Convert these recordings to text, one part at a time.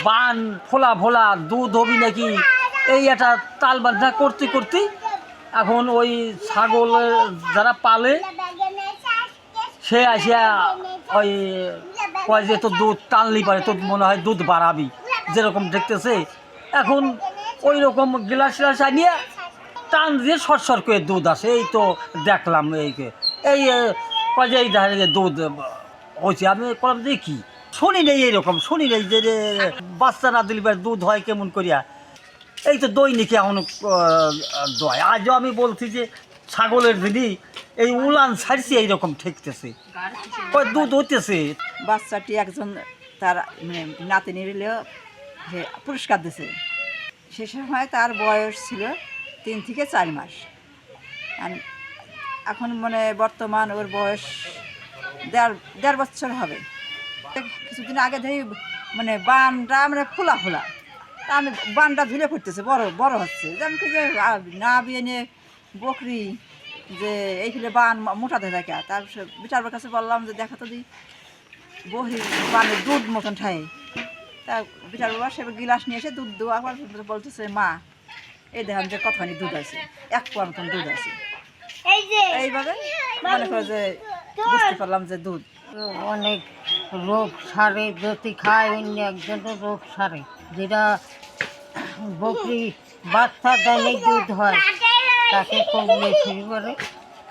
বান ফোলা ফোলা দুধ হবি নাকি, এই একটা তাল বাজনা করতে করতে এখন ওই ছাগল যারা পালে সে আসিয়া ওই কয় যে তোর দুধ টানলি পারে, তোর মনে হয় দুধ বাড়াবি যেরকম দেখতেছে। এখন ওই রকম গ্লাস গ্লাস আনিয়ে টান দিয়ে সর করে দুধ আসে। এই তো দেখলাম এই কয় যে এই ধারে যে দুধ হয়েছে। আমি করলাম দেখি, শুনি নেই এইরকম, শুনি নেই যে বাচ্চা না দিলে দুধ হয় কেমন করিয়া। এই তো দৈনিকে এখন দয়। আজও আমি বলছি যে ছাগলের দিদি এই উলান ছাড়ছি এইরকম ঠেকতেছে, কয় দুধ হইতেছে। বাচ্চাটি একজন তার মানে নাতিনি নিলেও যে পুরস্কার দিছে, সে সময় তার বয়স ছিল 3 থেকে 4 মাস। এখন মানে বর্তমান ওর বয়স দেড় বছর হবে। কিছুদিন আগে ধরে মানে বানটা মানে ফোলা ফোলা, তা আমি বানটা ঝুলে পড়তেছে, বড় হচ্ছে। যেমন কি যে না বিয়ে নিয়ে বকরি যে এইগুলো বান মোটাতে থাকে। তারপর বিচারবার কাছে বললাম যে দেখা তো দিই বহি বানের দুধ মতন ঠাই। তা বিচার বাবা সে গিলাস নিয়ে এসে দুধ দেওয়া বলতেছে, মা এই দেখেন যে কতখানি দুধ আছে, 1 পোয়া মতন দুধ আছে। এইভাবে মনে করে যে বুঝতে পারলাম যে দুধ অনেক রোগ সারে, যদি খায় অন্য একজনও রোগ সারে। যেটা বকরি বাচ্চা দেয় দুধ হয় তাকে কমলে শুরু করে,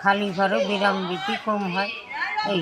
খালি ঘরে বিরাম দিতে কম হয়। এই